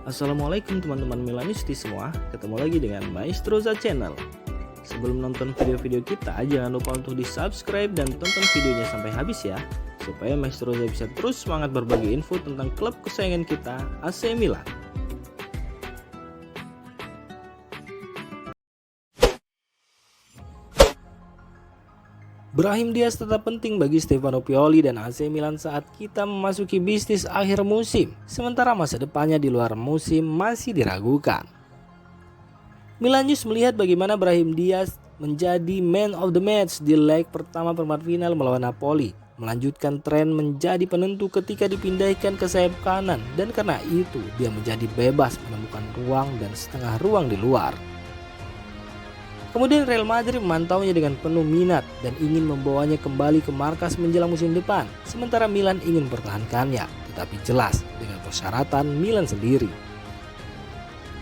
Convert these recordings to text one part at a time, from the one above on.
Assalamualaikum teman-teman Milanisti semua, ketemu lagi dengan Maestroza Channel. Sebelum nonton video-video kita, jangan lupa untuk di subscribe dan tonton videonya sampai habis ya, supaya Maestroza bisa terus semangat berbagi info tentang klub kesayangan kita, AC Milan. Brahim Diaz tetap penting bagi Stefano Pioli dan AC Milan saat kita memasuki bisnis akhir musim, sementara masa depannya di luar musim masih diragukan. Milan News melihat bagaimana Brahim Diaz menjadi man of the match di leg pertama perempat final melawan Napoli, melanjutkan tren menjadi penentu ketika dipindahkan ke sayap kanan, dan karena itu dia menjadi bebas menemukan ruang dan setengah ruang di luar. Kemudian Real Madrid memantaunya dengan penuh minat dan ingin membawanya kembali ke markas menjelang musim depan, sementara Milan ingin mempertahankannya, tetapi jelas dengan persyaratan Milan sendiri.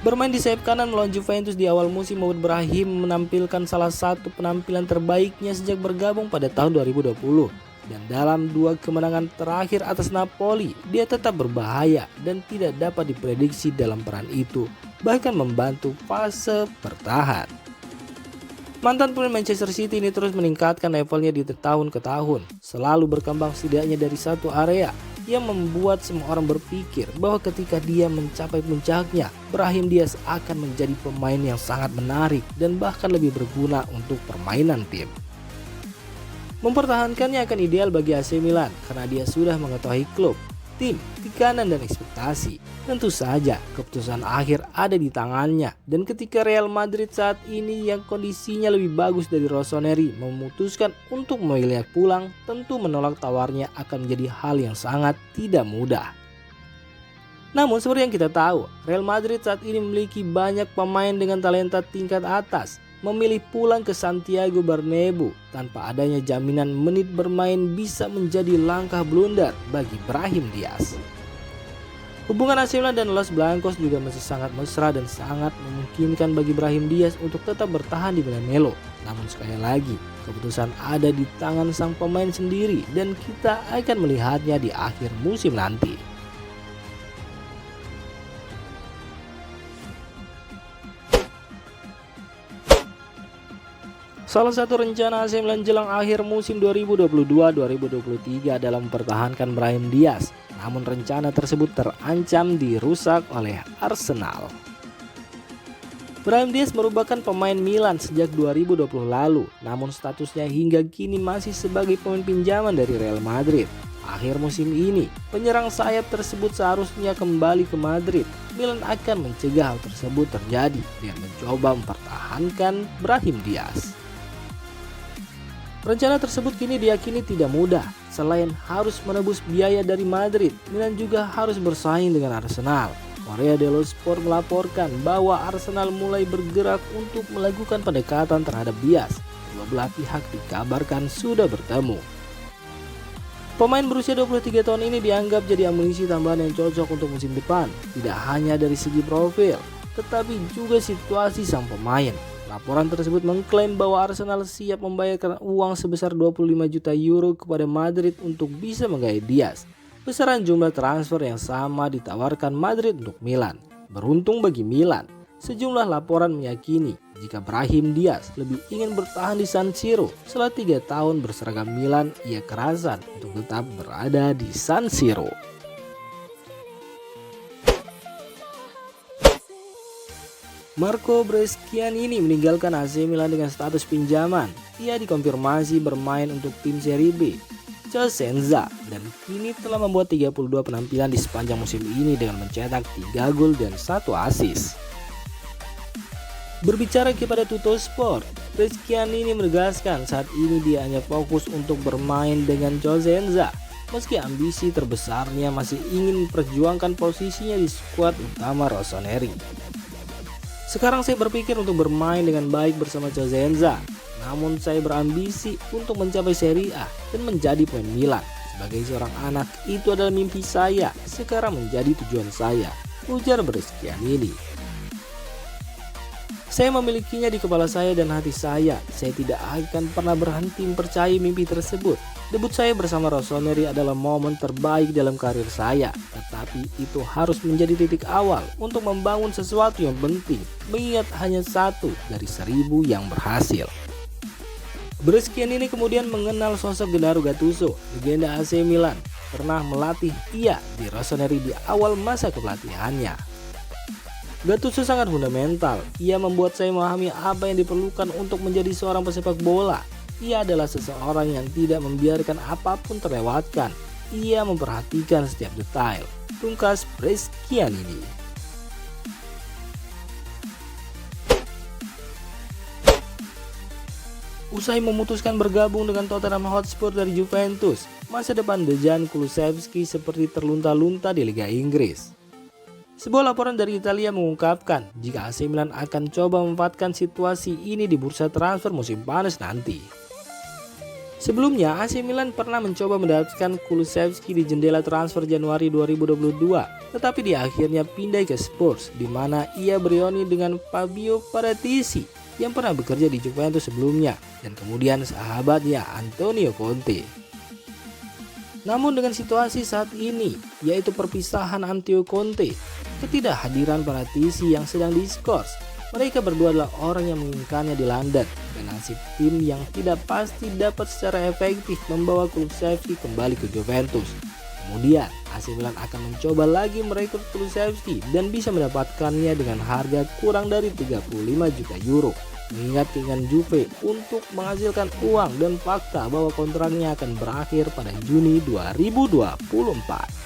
Bermain di sayap kanan melawan Juventus di awal musim membuat Brahim menampilkan salah satu penampilan terbaiknya sejak bergabung pada tahun 2020. Dan dalam dua kemenangan terakhir atas Napoli, dia tetap berbahaya dan tidak dapat diprediksi dalam peran itu, bahkan membantu fase bertahan. Mantan pemain Manchester City ini terus meningkatkan levelnya di tahun ke tahun, selalu berkembang setidaknya dari satu area yang membuat semua orang berpikir bahwa ketika dia mencapai puncaknya, Brahim Diaz akan menjadi pemain yang sangat menarik dan bahkan lebih berguna untuk permainan tim. Mempertahankannya akan ideal bagi AC Milan karena dia sudah mengetahui klub, tim, tekanan dan ekspektasi. Tentu saja keputusan akhir ada di tangannya, dan ketika Real Madrid saat ini yang kondisinya lebih bagus dari Rossoneri memutuskan untuk memilih pulang, tentu menolak tawarnya akan menjadi hal yang sangat tidak mudah. Namun seperti yang kita tahu, Real Madrid saat ini memiliki banyak pemain dengan talenta tingkat atas. Memilih pulang ke Santiago Bernabeu tanpa adanya jaminan menit bermain bisa menjadi langkah blunder bagi Brahim Diaz. Hubungan AC Milan dan Los Blancos juga masih sangat mesra dan sangat memungkinkan bagi Brahim Diaz untuk tetap bertahan di Milanello. Namun sekali lagi, keputusan ada di tangan sang pemain sendiri dan kita akan melihatnya di akhir musim nanti. Salah satu rencana AC Milan jelang akhir musim 2022-2023 adalah mempertahankan Brahim Diaz. Namun rencana tersebut terancam dirusak oleh Arsenal. Brahim Diaz merupakan pemain Milan sejak 2020 lalu, namun statusnya hingga kini masih sebagai pemain pinjaman dari Real Madrid. Akhir musim ini, penyerang sayap tersebut seharusnya kembali ke Madrid. Milan akan mencegah hal tersebut terjadi dengan mencoba mempertahankan Brahim Diaz. Rencana tersebut kini diyakini tidak mudah. Selain harus menebus biaya dari Madrid, Milan juga harus bersaing dengan Arsenal. Corriere dello Sport melaporkan bahwa Arsenal mulai bergerak untuk melakukan pendekatan terhadap Diaz. Dua belah pihak dikabarkan sudah bertemu. Pemain berusia 23 tahun ini dianggap jadi amunisi tambahan yang cocok untuk musim depan. Tidak hanya dari segi profil, tetapi juga situasi sang pemain. Laporan tersebut mengklaim bahwa Arsenal siap membayarkan uang sebesar 25 juta euro kepada Madrid untuk bisa menggait Diaz. Besaran jumlah transfer yang sama ditawarkan Madrid untuk Milan. Beruntung bagi Milan, sejumlah laporan meyakini jika Brahim Diaz lebih ingin bertahan di San Siro. Setelah 3 tahun berseragam Milan, ia kerasan untuk tetap berada di San Siro. Marco Bresciani meninggalkan AC Milan dengan status pinjaman. Ia dikonfirmasi bermain untuk tim Serie B, Cosenza, dan kini telah membuat 32 penampilan di sepanjang musim ini dengan mencetak 3 gol dan 1 assist. Berbicara kepada Tuttosport, Bresciani menegaskan saat ini dia hanya fokus untuk bermain dengan Cosenza. Meski ambisi terbesarnya masih ingin memperjuangkan posisinya di skuad utama Rossoneri. Sekarang saya berpikir untuk bermain dengan baik bersama Cosenza. Namun saya berambisi untuk mencapai Serie A dan menjadi pemain Milan. Sebagai seorang anak, itu adalah mimpi saya. Sekarang menjadi tujuan saya, ujar Bresciani. Saya memilikinya di kepala saya dan hati saya. Saya tidak akan pernah berhenti mempercayai mimpi tersebut. Debut saya bersama Rossoneri adalah momen terbaik dalam karir saya. Tetapi itu harus menjadi titik awal untuk membangun sesuatu yang penting. Mengingat hanya satu dari 1000 yang berhasil. Bresciani ini kemudian mengenal sosok Gennaro Gattuso, legenda AC Milan. Pernah melatih ia di Rossoneri di awal masa kepelatihannya. Gattuso sangat fundamental. Ia membuat saya memahami apa yang diperlukan untuk menjadi seorang pesepak bola. Ia adalah seseorang yang tidak membiarkan apapun terlewatkan. Ia memperhatikan setiap detail. Pungkas Bresciani. Usai memutuskan bergabung dengan Tottenham Hotspur dari Juventus, masa depan Dejan Kulusevski seperti terlunta-lunta di Liga Inggris. Sebuah laporan dari Italia mengungkapkan jika AC Milan akan coba memanfaatkan situasi ini di bursa transfer musim panas nanti. Sebelumnya, AC Milan pernah mencoba mendapatkan Kulusevski di jendela transfer Januari 2022, tetapi dia akhirnya pindah ke Spurs, di mana ia bereuni dengan Fabio Paratici yang pernah bekerja di Juventus sebelumnya, dan kemudian sahabatnya Antonio Conte. Namun dengan situasi saat ini, yaitu perpisahan Antonio Conte, ketidakhadiran Paratici yang sedang diskors, mereka berdua adalah orang yang menginginkannya di London, dan nasib tim yang tidak pasti dapat secara efektif membawa Kulusevski kembali ke Juventus. Kemudian AC Milan akan mencoba lagi merekrut Kulusevski dan bisa mendapatkannya dengan harga kurang dari 35 juta euro. Mengingat keinginan Juve untuk menghasilkan uang dan fakta bahwa kontraknya akan berakhir pada Juni 2024.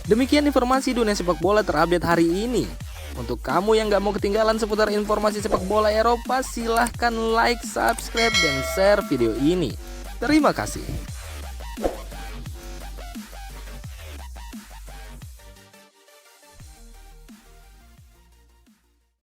Demikian informasi dunia sepak bola terupdate hari ini. Untuk kamu yang gak mau ketinggalan seputar informasi sepak bola Eropa, silahkan like, subscribe, dan share video ini. Terima kasih.